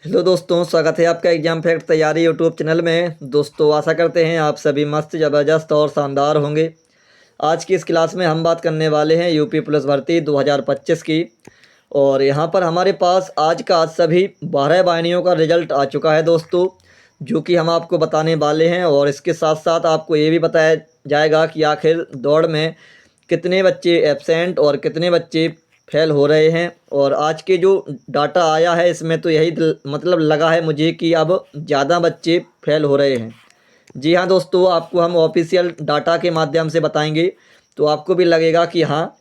Hello दोस्तों, स्वागत है आपका एग्जाम फैक्ट तैयारी यूट्यूब चैनल में। दोस्तों आशा करते हैं आप सभी मस्त ज़बरदस्त और शानदार होंगे। आज की इस क्लास में हम बात करने वाले हैं यूपी पुलिस भर्ती 2025 की। और यहाँ पर हमारे पास आज का सभी 12 वाहिनियों का रिजल्ट आ चुका है दोस्तों, जो कि हम आपको बताने वाले हैं। और इसके साथ साथ आपको ये भी बताया जाएगा कि आखिर दौड़ में कितने बच्चे एब्सेंट और कितने बच्चे फेल हो रहे हैं। और आज के जो डाटा आया है इसमें तो यही मतलब लगा है मुझे कि अब ज़्यादा बच्चे फेल हो रहे हैं। जी हाँ दोस्तों, आपको हम ऑफिशियल डाटा के माध्यम से बताएंगे तो आपको भी लगेगा कि हाँ,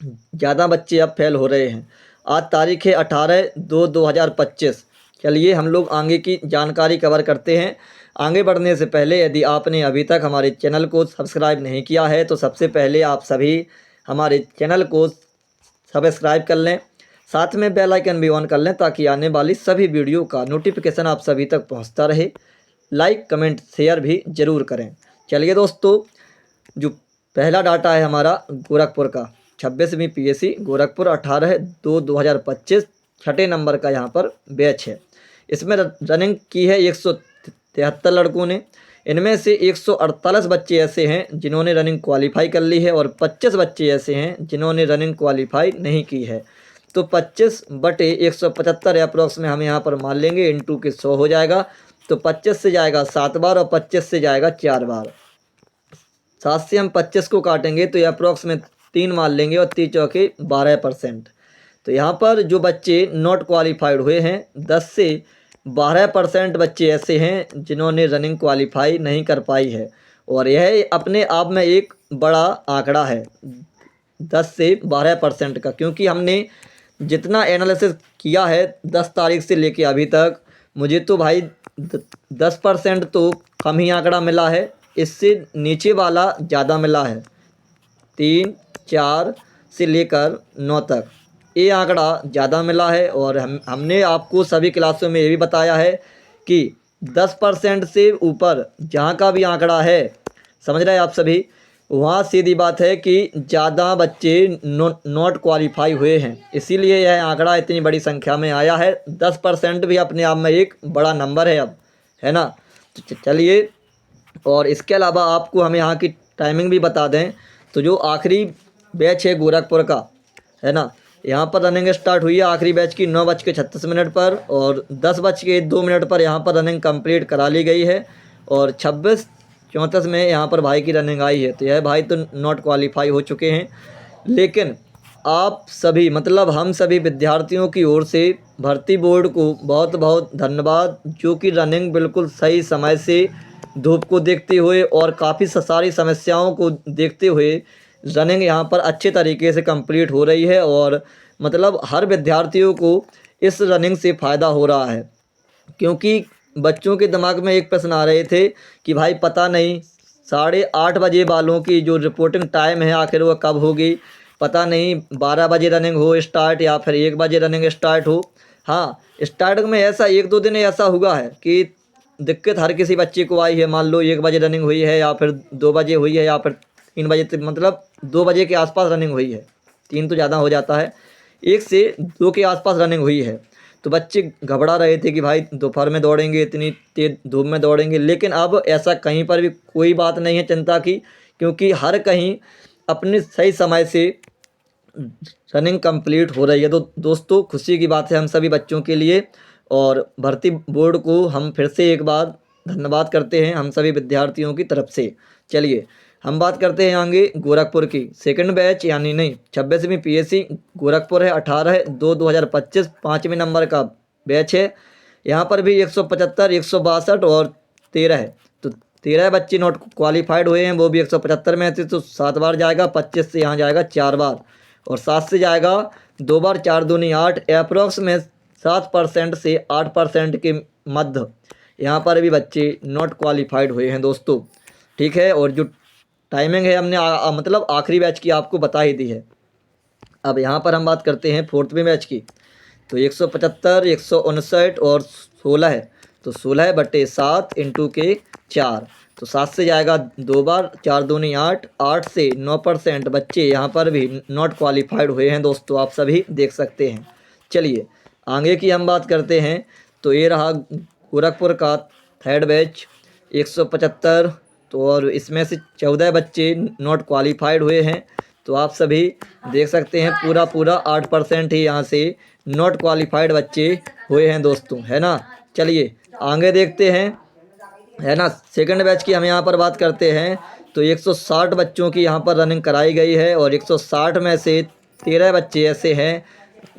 ज़्यादा बच्चे अब फेल हो रहे हैं। आज तारीख है 18/2/2025। चलिए हम लोग आगे की जानकारी कवर करते हैं। आगे बढ़ने से पहले यदि आपने अभी तक हमारे चैनल को सब्सक्राइब नहीं किया है तो सबसे पहले आप सभी हमारे चैनल को सब्सक्राइब कर लें, साथ में बेल आइकन भी ऑन कर लें ताकि आने वाली सभी वीडियो का नोटिफिकेशन आप सभी तक पहुंचता रहे। लाइक कमेंट शेयर भी ज़रूर करें। चलिए दोस्तों, जो पहला डाटा है हमारा गोरखपुर का, 26वीं पीएससी गोरखपुर 18/2/2025 छठे नंबर का यहाँ पर बैच है। इसमें रनिंग की है 173 लड़कों ने। इनमें से 148 बच्चे ऐसे हैं जिन्होंने रनिंग क्वालिफाई कर ली है और 25 बच्चे ऐसे हैं जिन्होंने रनिंग क्वालिफाई नहीं की है। तो 25/175 अप्रॉक्स में हम यहाँ पर मान लेंगे, इंटू के 100 हो जाएगा। तो 25 से जाएगा 7 बार और 25 से जाएगा 4 बार। 7 से हम 25 को काटेंगे तो ये अप्रॉक्स में 3 मान लेंगे और 3 चौके 12%। तो यहाँ पर जो बच्चे नॉट क्वालिफाइड हुए हैं 10 से 12% बच्चे ऐसे हैं जिन्होंने रनिंग क्वालिफाई नहीं कर पाई है। और यह अपने आप में एक बड़ा आंकड़ा है 10 से 12% का, क्योंकि हमने जितना एनालिसिस किया है 10 तारीख से लेके अभी तक, मुझे तो भाई 10% तो कम ही आंकड़ा मिला है। इससे नीचे वाला ज़्यादा मिला है, 3, 4 से लेकर 9 तक ये आंकड़ा ज़्यादा मिला है। और हमने आपको सभी क्लासों में ये भी बताया है कि 10% से ऊपर जहाँ का भी आंकड़ा है, समझ रहे हैं आप सभी, वहाँ सीधी बात है कि ज़्यादा बच्चे नॉट क्वालिफाई हुए हैं। इसीलिए यह आंकड़ा इतनी बड़ी संख्या में आया है। 10% भी अपने आप में एक बड़ा नंबर है अब, है ना। तो चलिए, और इसके अलावा आपको हम यहाँ की टाइमिंग भी बता दें। तो जो आखिरी बैच है गोरखपुर का, है ना, यहाँ पर रनिंग स्टार्ट हुई है आखिरी बैच की 9:36 पर और 10:02 पर यहाँ पर रनिंग कंप्लीट करा ली गई है। और 26:34 में यहाँ पर भाई की रनिंग आई है। तो यह भाई तो नॉट क्वालिफाई हो चुके हैं। लेकिन आप सभी मतलब हम सभी विद्यार्थियों की ओर से भर्ती बोर्ड को बहुत बहुत धन्यवाद, जो कि रनिंग बिल्कुल सही समय से धूप को देखते हुए और काफ़ी सारी समस्याओं को देखते हुए रनिंग यहाँ पर अच्छे तरीके से कंप्लीट हो रही है। और मतलब हर विद्यार्थियों को इस रनिंग से फ़ायदा हो रहा है, क्योंकि बच्चों के दिमाग में एक प्रश्न आ रहे थे कि भाई पता नहीं 8:30 बजे वालों की जो रिपोर्टिंग टाइम है आखिर वो कब होगी, पता नहीं 12 बजे रनिंग हो स्टार्ट या फिर 1 बजे रनिंग स्टार्ट हो। हाँ, स्टार्टिंग में ऐसा 1-2 दिन ऐसा हुआ है कि दिक्कत हर किसी बच्चे को आई है। मान लो 1 बजे रनिंग हुई है या फिर 2 बजे हुई है या फिर 3 बजे तक, मतलब 2 बजे के आसपास रनिंग हुई है, 3 तो ज़्यादा हो जाता है, 1 से 2 के आसपास रनिंग हुई है। तो बच्चे घबरा रहे थे कि भाई दोपहर में दौड़ेंगे, इतनी तेज धूप में दौड़ेंगे। लेकिन अब ऐसा कहीं पर भी कोई बात नहीं है चिंता की, क्योंकि हर कहीं अपने सही समय से रनिंग कंप्लीट हो रही है। तो दोस्तों खुशी की बात है हम सभी बच्चों के लिए। और भर्ती बोर्ड को हम फिर से एक बार धन्यवाद करते हैं हम सभी विद्यार्थियों की तरफ से। चलिए हम बात करते हैं आगे गोरखपुर की। सेकंड बैच यानी नहीं 26वीं पीएससी गोरखपुर है 18/2/2025 5वें नंबर का बैच है। यहाँ पर भी 175, 162 और 13 है। तो 13 बच्चे नॉट क्वालिफाइड हुए हैं, वो भी 175 में थे। तो 7 बार जाएगा, 25 से यहाँ जाएगा 4 बार और 7 से जाएगा 2 बार, 4 दूनी 8, अप्रॉक्स में 7% से 8% के मध्य यहाँ पर भी बच्चे नॉट क्वालिफाइड हुए हैं दोस्तों, ठीक है। और जो टाइमिंग है हमने मतलब आखिरी बैच की आपको बता ही दी है। अब यहाँ पर हम बात करते हैं 4वीं बैच की। तो 175, 159 और 16 है। तो 16/7 इंटू के 4, तो 7 से जाएगा 2 बार, 4 दूनी 8, 8 से 9% बच्चे यहाँ पर भी नॉट क्वालिफाइड हुए हैं दोस्तों, आप सभी देख सकते हैं। चलिए आगे की हम बात करते हैं। तो ये रहा गोरखपुर का थर्ड बैच 175। तो और इसमें से 14 बच्चे नॉट क्वालिफाइड हुए हैं। तो आप सभी देख सकते हैं पूरा 8% ही यहाँ से नॉट क्वालिफाइड बच्चे हुए हैं दोस्तों, है ना। चलिए आगे देखते हैं, है ना। सेकंड बैच की हम यहाँ पर बात करते हैं तो 160 बच्चों की यहाँ पर रनिंग कराई गई है और 160 में से 13 बच्चे ऐसे हैं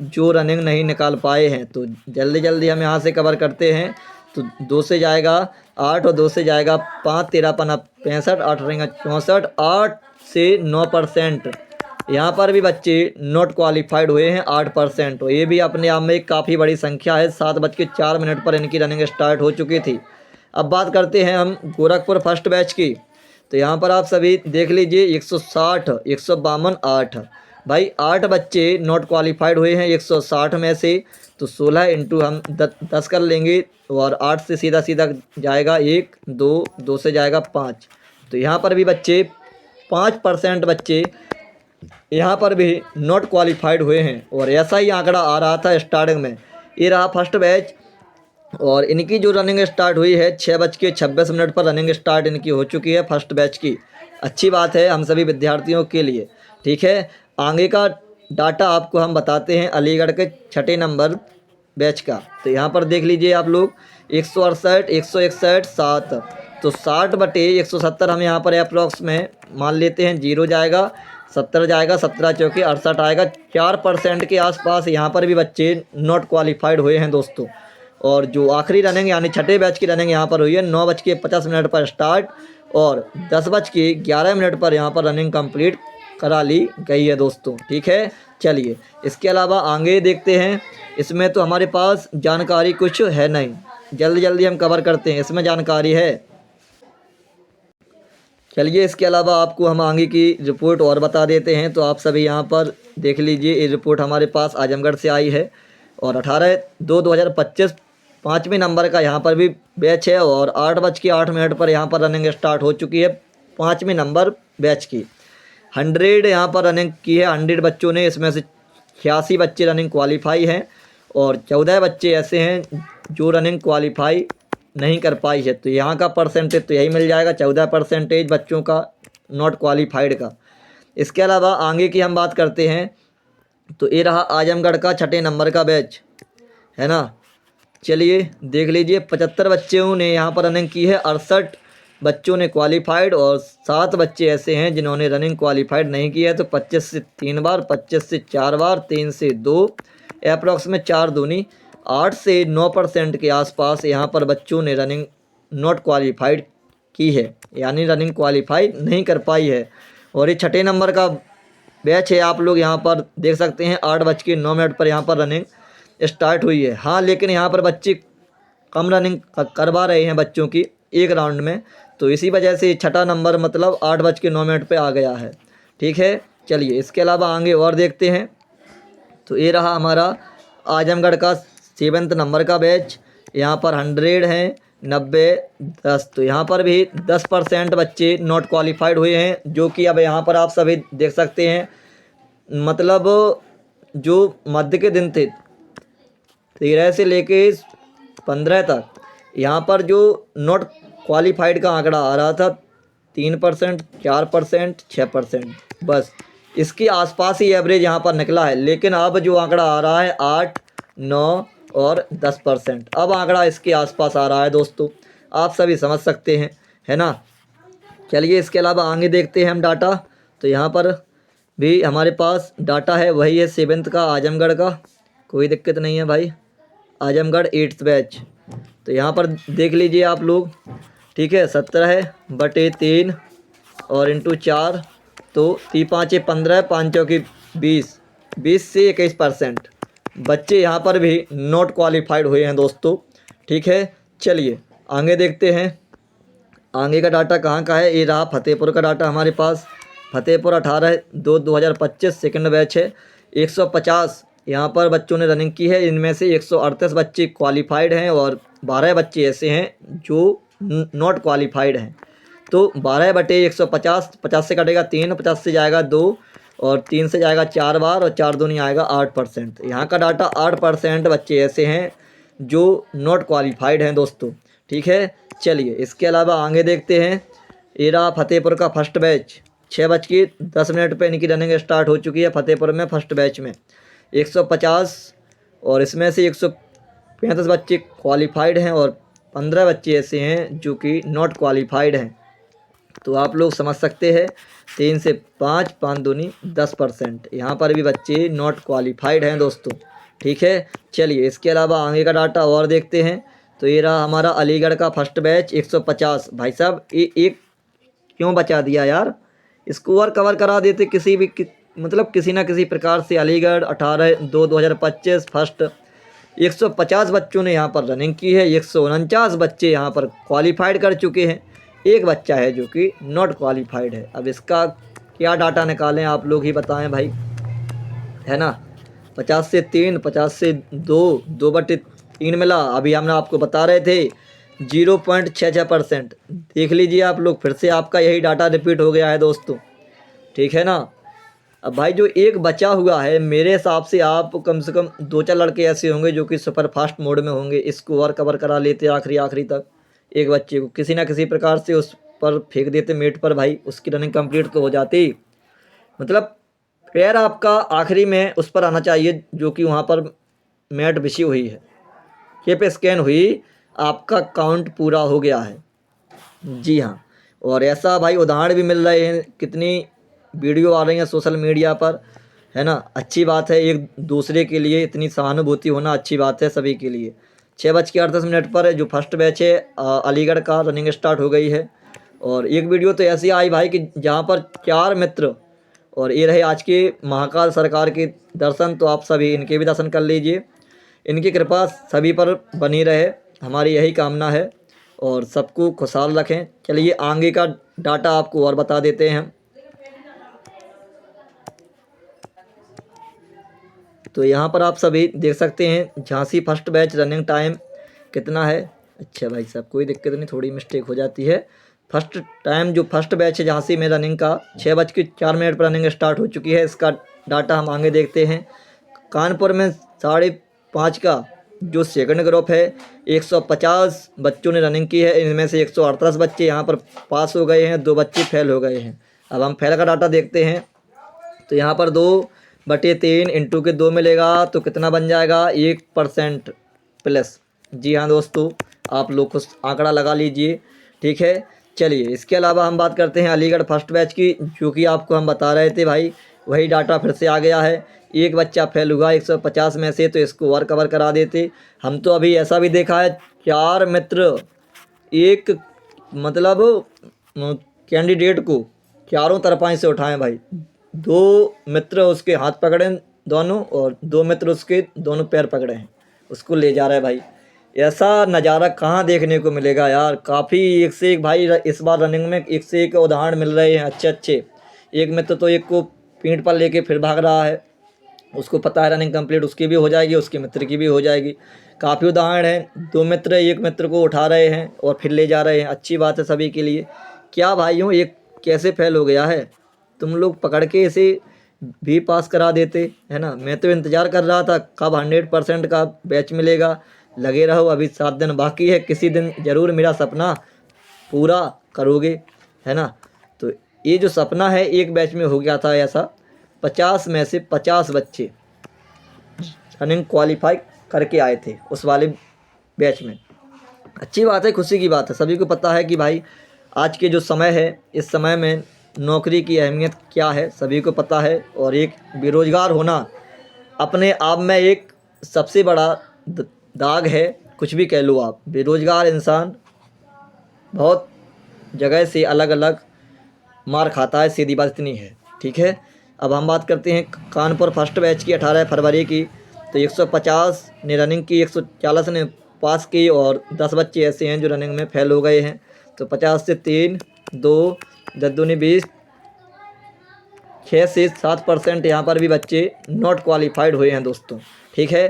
जो रनिंग नहीं निकाल पाए हैं। तो जल्दी जल्दी हम यहाँ से कवर करते हैं। तो 2 से जाएगा 8 और 2 से जाएगा 5, 13 पना 65, 8 रहेंगे 64, 8 से 9%। यहाँ पर भी बच्चे नॉट क्वालिफाइड हुए हैं 8%। तो ये भी अपने आप में एक काफ़ी बड़ी संख्या है। 7:04 पर इनकी रनिंग स्टार्ट हो चुकी थी। अब बात करते हैं हम गोरखपुर फर्स्ट बैच की। तो यहाँ पर आप सभी देख लीजिए 160, 152, 8 भाई 8 बच्चे नॉट क्वालिफाइड हुए हैं 160 में से। तो 16 इंटू हम 10 कर लेंगे और 8 से सीधा सीधा जाएगा 1, 2, 2 से जाएगा 5। तो यहाँ पर भी बच्चे 5% बच्चे यहाँ पर भी नॉट क्वालिफाइड हुए हैं और ऐसा ही आंकड़ा आ रहा था स्टार्टिंग में। ये रहा फर्स्ट बैच और इनकी जो रनिंग स्टार्ट हुई है 6:26 पर रनिंग स्टार्ट इनकी हो चुकी है फर्स्ट बैच की। अच्छी बात है हम सभी विद्यार्थियों के लिए, ठीक है। आगे का डाटा आपको हम बताते हैं अलीगढ़ के 6ठे नंबर बैच का। तो यहाँ पर देख लीजिए आप लोग 168, 161, 7। तो 60/170 हम यहाँ पर अप्रॉक्स में मान लेते हैं। 0 जाएगा 70 जाएगा 17 चौके 68 आएगा। 4% के आसपास यहाँ पर भी बच्चे नॉट क्वालिफाइड हुए हैं दोस्तों। और जो आखिरी रनिंग यानी छठे बैच की रनिंग यहाँ पर हुई है 9:50 पर स्टार्ट और 10:11 पर यहाँ पर रनिंग कंप्लीट करा ली गई है दोस्तों, ठीक है। चलिए इसके अलावा आगे देखते हैं। इसमें तो हमारे पास जानकारी कुछ है नहीं, जल्दी जल्दी हम कवर करते हैं। इसमें जानकारी है, चलिए इसके अलावा आपको हम आगे की रिपोर्ट और बता देते हैं। तो आप सभी यहाँ पर देख लीजिए ये रिपोर्ट हमारे पास आजमगढ़ से आई है और 18/2/2025 5वें नंबर का यहाँ पर भी बैच है और 8:08 पर यहाँ पर रनिंग स्टार्ट हो चुकी है 5वें नंबर बैच की। 100 यहाँ पर रनिंग की है 100 बच्चों ने। इसमें से 86 बच्चे रनिंग क्वालिफाई हैं और 14 बच्चे ऐसे हैं जो रनिंग क्वालिफाई नहीं कर पाई है। तो यहाँ का परसेंटेज तो यही मिल जाएगा 14% बच्चों का नॉट क्वालिफाइड का। इसके अलावा आगे की हम बात करते हैं तो ये रहा आजमगढ़ का 6ठे नंबर का बैच, है ना। चलिए देख लीजिए 75 बच्चों ने यहाँ पर रनिंग की है। 68 बच्चों ने क्वालिफाइड और 7 बच्चे ऐसे हैं जिन्होंने रनिंग क्वालिफाइड नहीं की है। तो 25 से 3 बार, 25 से 4 बार, 3 से 2, अप्रॉक्स में 4 दूनी 8 से 9% के आसपास यहाँ पर बच्चों ने रनिंग नॉट क्वालिफाइड की है, यानी रनिंग क्वालिफाई नहीं कर पाई है। और ये 6ठे नंबर का बैच है। आप लोग यहाँ पर देख सकते हैं 8:09 पर यहाँ पर रनिंग स्टार्ट हुई है। हाँ लेकिन यहाँ पर बच्चे कम रनिंग करवा रहे हैं बच्चों की एक राउंड में। तो इसी वजह से 6ठा नंबर मतलब 8:09 पे आ गया है, ठीक है। चलिए इसके अलावा आगे और देखते हैं। तो ये रहा हमारा आजमगढ़ का 7वें नंबर का बैच। यहाँ पर 100 हैं 90, 10। तो यहाँ पर भी 10% बच्चे नॉट क्वालिफाइड हुए हैं, जो कि अब यहाँ पर आप सभी देख सकते हैं। मतलब जो मध्य के दिन थे 13 से लेके 15 तक, यहाँ पर जो नॉट क्वालिफाइड का आंकड़ा आ रहा था 3%, 4%, 6%, बस इसके आसपास ही एवरेज यहाँ पर निकला है। लेकिन अब जो आंकड़ा आ रहा है 8, 9 और 10%, अब आंकड़ा इसके आसपास आ रहा है दोस्तों, आप सभी समझ सकते हैं, है ना। चलिए इसके अलावा आगे देखते हैं हम डाटा। तो यहाँ पर भी हमारे पास डाटा है, वही है 7th का आजमगढ़ का, कोई दिक्कत नहीं है भाई। Azamgarh 8th batch. तो यहाँ पर देख लीजिए आप लोग, ठीक है। 17/3 और इंटू 4, तो 3 5 15, 5 चौकी 20, 20 से 21% बच्चे यहाँ पर भी नॉट क्वालिफाइड हुए हैं दोस्तों, ठीक है। चलिए आगे देखते हैं आगे का डाटा कहाँ का है। ये रहा फतेहपुर का डाटा हमारे पास। फतेहपुर 18/2/2025 सेकंड बैच है। 150 यहाँ पर बच्चों ने रनिंग की है। इनमें से 138 बच्चे क्वालिफाइड हैं और 12 बच्चे ऐसे हैं जो नॉट क्वालिफाइड हैं। तो 12/150, 50 से कटेगा 3, 50 से जाएगा 2 और 3 से जाएगा 4 बार और 4 दूनी आएगा 8%। यहाँ का डाटा 8% बच्चे ऐसे हैं जो नॉट क्वालिफाइड हैं दोस्तों। ठीक है, चलिए इसके अलावा आगे देखते हैं। ये रहा फतेहपुर का फर्स्ट बैच, 6:10 पे इनकी रनिंग स्टार्ट हो चुकी है फतेहपुर में फर्स्ट बैच में 150, और इसमें से 135 बच्चे क्वालिफाइड हैं और 15 बच्चे ऐसे हैं जो कि नॉट क्वालिफाइड हैं। तो आप लोग समझ सकते हैं 3 से 5, 5 दूनी 10%, यहाँ पर भी बच्चे नॉट क्वालिफाइड हैं दोस्तों। ठीक है, चलिए इसके अलावा आगे का डाटा और देखते हैं। तो ये रहा हमारा अलीगढ़ का फर्स्ट बैच 150। भाई साहब ये एक क्यों बचा दिया यार, इसको और कवर करा देते किसी भी मतलब किसी ना किसी प्रकार से। अलीगढ़ 18/2/2025 फर्स्ट 150 बच्चों ने यहाँ पर रनिंग की है, 149 बच्चे यहाँ पर क्वालिफाइड कर चुके हैं, एक बच्चा है जो कि नॉट क्वालिफाइड है। अब इसका क्या डाटा निकालें आप लोग ही बताएं भाई, है ना। 50 से 3, 50 से 2, 2/3 मिला। अभी हमने आपको बता रहे थे 0.66%। देख लीजिए आप लोग, फिर से आपका यही डाटा रिपीट हो गया है दोस्तों। ठीक है ना। अब भाई जो एक बचा हुआ है, मेरे हिसाब से आप कम से कम 2-4 लड़के ऐसे होंगे जो कि सुपर फास्ट मोड में होंगे, इसको और कवर करा लेते आखिरी तक। एक बच्चे को किसी ना किसी प्रकार से उस पर फेंक देते मेट पर, भाई उसकी रनिंग कंप्लीट तो हो जाती। मतलब पैर आपका आखिरी में उस पर आना चाहिए जो कि वहाँ पर मैट बिछी हुई है, ये पे स्कैन हुई, आपका काउंट पूरा हो गया है। जी हाँ, और ऐसा भाई उदाहरण भी मिल रहे हैं, कितनी वीडियो आ रही हैं सोशल मीडिया पर, है ना। अच्छी बात है, एक दूसरे के लिए इतनी सहानुभूति होना अच्छी बात है सभी के लिए। 6:38 पर जो फर्स्ट बैच है अलीगढ़ का रनिंग स्टार्ट हो गई है। और एक वीडियो तो ऐसी आई भाई कि जहाँ पर 4 मित्र, और ये रहे आज के महाकाल सरकार के दर्शन, तो आप सभी इनके भी दर्शन कर लीजिए। इनकी कृपा सभी पर बनी रहे, हमारी यही कामना है, और सबको खुशहाल रखें। चलिए आगे का डाटा आपको और बता देते हैं। तो यहाँ पर आप सभी देख सकते हैं Jhansi first batch running time कितना है। अच्छा भाई साहब कोई दिक्कत नहीं, थोड़ी मिस्टेक हो जाती है। फर्स्ट टाइम जो फर्स्ट बैच है झांसी में रनिंग का 6:04 पर रनिंग स्टार्ट हो चुकी है। इसका डाटा हम आगे देखते हैं। कानपुर में 5:30 का जो सेकंड ग्रुप है 150 बच्चों ने रनिंग की है, इनमें से 138 बच्चे यहाँ पर पास हो गए हैं, 2 बच्चे फेल हो गए हैं। अब हम फेल का डाटा देखते हैं। तो यहाँ पर 2/3 इंटू के 2 मिलेगा, तो कितना बन जाएगा 1% प्लस। जी हाँ दोस्तों, आप लोग कुछ आंकड़ा लगा लीजिए। ठीक है, चलिए इसके अलावा हम बात करते हैं अलीगढ़ फर्स्ट बैच की, जो कि आपको हम बता रहे थे भाई, वही डाटा फिर से आ गया है। एक बच्चा फेल हुआ 150 में से, तो इसको और कवर करा देते। हम तो अभी ऐसा भी देखा है 4 मित्र एक मतलब कैंडिडेट को चारों तरफा से उठाएं भाई। 2 मित्र उसके हाथ पकड़े दोनों, और 2 मित्र उसके दोनों पैर पकड़े हैं, उसको ले जा रहा है भाई। ऐसा नज़ारा कहाँ देखने को मिलेगा यार। काफ़ी एक से एक भाई इस बार रनिंग में एक से एक उदाहरण मिल रहे हैं अच्छे अच्छे। एक मित्र तो एक को पीठ पर लेके फिर भाग रहा है, उसको पता है रनिंग कंप्लीट उसकी भी हो जाएगी, उसके मित्र की भी हो जाएगी। काफ़ी उदाहरण हैं, 2 मित्र एक मित्र को उठा रहे हैं और फिर ले जा रहे हैं, अच्छी बात है सभी के लिए। क्या भाइयों, ये कैसे फेल हो गया है, तुम लोग पकड़ के इसे भी पास करा देते, है ना। मैं तो इंतज़ार कर रहा था कब 100% का बैच मिलेगा। लगे रहो, अभी 7 दिन बाकी है, किसी दिन ज़रूर मेरा सपना पूरा करोगे, है ना। तो ये जो सपना है एक बैच में हो गया था ऐसा, 50 में से 50 बच्चे रनिंग क्वालिफाई करके आए थे उस वाले बैच में। अच्छी बात है, खुशी की बात है। सभी को पता है कि भाई आज के जो समय है, इस समय में नौकरी की अहमियत क्या है सभी को पता है। और एक बेरोज़गार होना अपने आप में एक सबसे बड़ा दाग है, कुछ भी कह लो आप। बेरोज़गार इंसान बहुत जगह से अलग अलग मार खाता है, सीधी बात इतनी है। ठीक है, अब हम बात करते हैं कानपुर फर्स्ट बैच की 18 फरवरी की। तो 150 ने रनिंग की, 140 ने पास की, और 10 बच्चे ऐसे हैं जो रनिंग में फेल हो गए हैं। तो 50 से 3, 2, 10 दूनी 20, 6 से 7% यहाँ पर भी बच्चे नॉट क्वालिफाइड हुए हैं दोस्तों। ठीक है,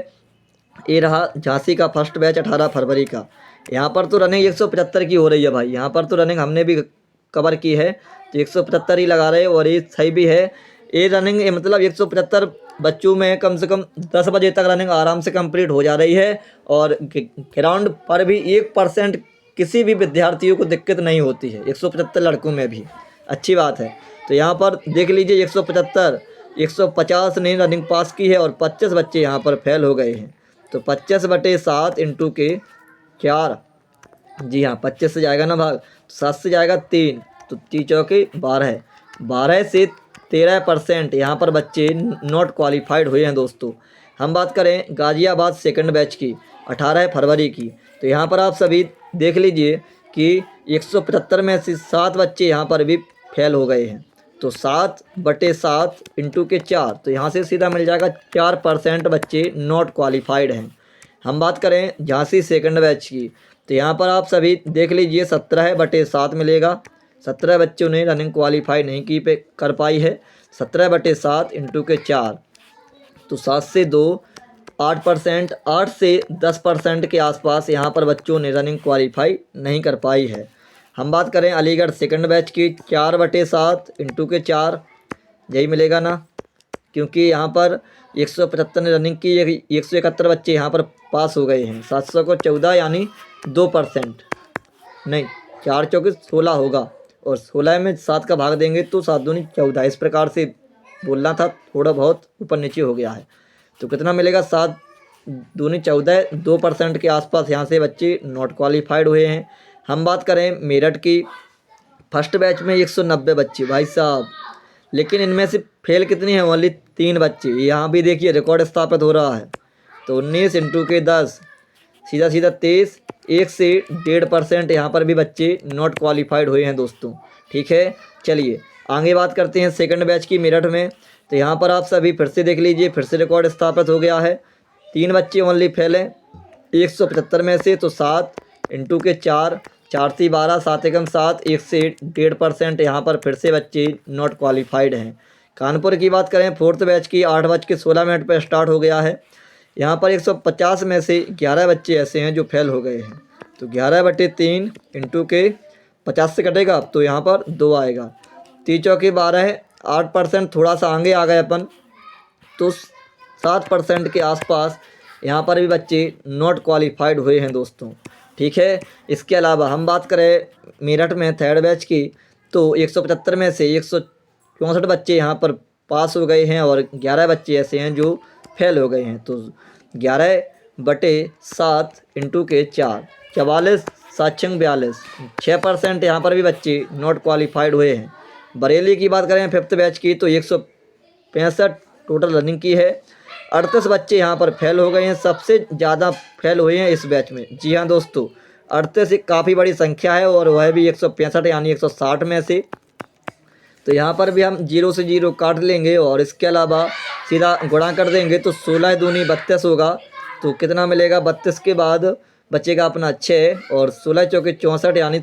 ये रहा झांसी का फर्स्ट बैच 18 फरवरी का। यहाँ पर तो रनिंग 175 की हो रही है भाई, यहाँ पर तो रनिंग हमने भी कवर की है, तो 175 ही लगा रहे हैं, और ये सही भी है। ये रनिंग मतलब 175 बच्चों में कम से कम 10 बजे तक रनिंग आराम से कंप्लीट हो जा रही है और ग्राउंड पर भी 1% किसी भी विद्यार्थियों को दिक्कत नहीं होती है, 175 लड़कों में भी। अच्छी बात है। तो यहाँ पर देख लीजिए 175, 150 ने रनिंग पास की है और 25 बच्चे यहाँ पर फेल हो गए हैं। तो 25/7 इंटू के 4, जी हाँ 25 से जाएगा ना भाग, 7 से जाएगा 3, तो 3 चौके 12, 12 से 13% यहाँ पर बच्चे नॉट क्वालिफाइड हुए हैं दोस्तों। हम बात करें गाज़ियाबाद सेकंड बैच की 18 फरवरी की, तो यहाँ पर आप सभी देख लीजिए कि 175 में से 7 बच्चे यहाँ पर भी फेल हो गए हैं। तो 7/7 इंटू के 4, तो यहाँ से सीधा मिल जाएगा 4% बच्चे नॉट क्वालिफाइड हैं। हम बात करें झांसी सेकंड बैच की, तो यहाँ पर आप सभी देख लीजिए 17/7 मिलेगा। 17 बच्चों ने रनिंग क्वालिफाई नहीं की कर पाई है। 17/7 इंटू के 4, तो 7 से 2 8%, 8 से 10% के आसपास यहाँ पर बच्चों ने रनिंग क्वालिफाई नहीं कर पाई है। हम बात करें अलीगढ़ सेकंड बैच की 4/7 इंटू के 4, यही मिलेगा ना, क्योंकि यहाँ पर 175 ने रनिंग की, 171 बच्चे यहाँ पर पास हो गए हैं। 700 को 14 यानी 2%, नहीं 4 चौके 16 होगा और 16 में 7 का भाग देंगे तो 7 दूनी 14, इस प्रकार से बोलना था, थोड़ा बहुत ऊपर नीचे हो गया है। तो कितना मिलेगा, 7 दूनी 14, 2% के आसपास यहाँ से बच्चे नॉट क्वालिफाइड हुए हैं। हम बात करें मेरठ की फर्स्ट बैच में 190 बच्चे भाई साहब, लेकिन इनमें से फेल कितनी है, ओनली 3 बच्चे। यहाँ भी देखिए रिकॉर्ड स्थापित हो रहा है। तो 19 इंटू के 10, सीधा सीधा 23, 1 से 1.5% यहाँ पर भी बच्चे नॉट क्वालिफाइड हुए हैं दोस्तों। ठीक है, चलिए आगे बात करते हैं सेकंड बैच की मेरठ में। तो यहाँ पर आप सभी फिर से देख लीजिए, फिर से रिकॉर्ड स्थापित हो गया है। 3 बच्चे ओनली फेल हैं 175 में से। तो 7 इंटू के 4, 4 से 12, 7 एकम 7, 1 से 1.5% यहाँ पर फिर से बच्चे नॉट क्वालिफाइड हैं। कानपुर की बात करें फोर्थ बैच की 8:16 पर स्टार्ट हो गया है। यहाँ पर 150 में से 11 बच्चे ऐसे हैं जो फेल हो गए हैं। तो 11/3 इंटू के 50 से कटेगा तो यहाँ पर 2 आएगा। 3 चौके 12, 8%, थोड़ा सा आगे आ गए अपन, तो 7% के आसपास यहाँ पर भी बच्चे नॉट क्वालिफाइड हुए हैं दोस्तों। ठीक है, इसके अलावा हम बात करें मेरठ में थर्ड बैच की, तो 175 में से 164 बच्चे यहाँ पर पास हो गए हैं और 11 बच्चे ऐसे हैं जो फेल हो गए हैं। तो 11/7 इंटू के 4, 44, 7/42, 6% यहाँ पर भी बच्चे नॉट क्वालिफाइड हुए हैं। बरेली की बात करें फिफ्थ बैच की, तो 165 टोटल रनिंग की है। 38 बच्चे यहाँ पर फेल हो गए हैं, सबसे ज़्यादा फेल हुए हैं इस बैच में। जी हाँ दोस्तों, 38 एक काफ़ी बड़ी संख्या है और वह भी 165 यानी 160 में से। तो यहाँ पर भी हम 0 से 0 काट लेंगे और इसके अलावा सीधा गुणा कर देंगे तो 16 दूनी 32 होगा। तो कितना मिलेगा, 32 के बाद बचेगा अपना 6 और 16 चौके 64 यानी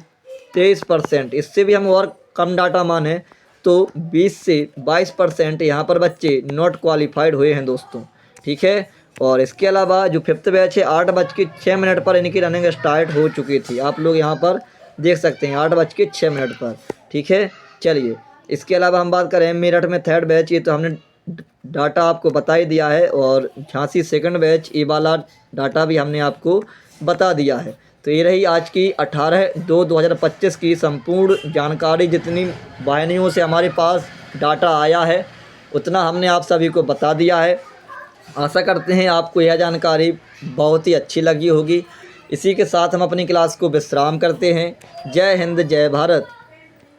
23%। इससे भी हम और कम डाटा माने तो 20 से 22% यहाँ पर बच्चे नॉट क्वालिफाइड हुए हैं दोस्तों। ठीक है, और इसके अलावा जो फिफ्थ बैच है 8:06 पर इनकी रनिंग स्टार्ट हो चुकी थी। आप लोग यहाँ पर देख सकते हैं 8:06 पर। ठीक है, चलिए इसके अलावा हम बात करें मेरठ में थर्ड बैच की, तो हमने डाटा आपको बता ही दिया है और झांसी सेकंड बैच ये वाला डाटा भी हमने आपको बता दिया है। तो ये रही आज की 18/2/2025 की संपूर्ण जानकारी। जितनी वाहिनियों से हमारे पास डाटा आया है उतना हमने आप सभी को बता दिया है। आशा करते हैं आपको यह जानकारी बहुत ही अच्छी लगी होगी। इसी के साथ हम अपनी क्लास को विश्राम करते हैं। जय हिंद, जय भारत।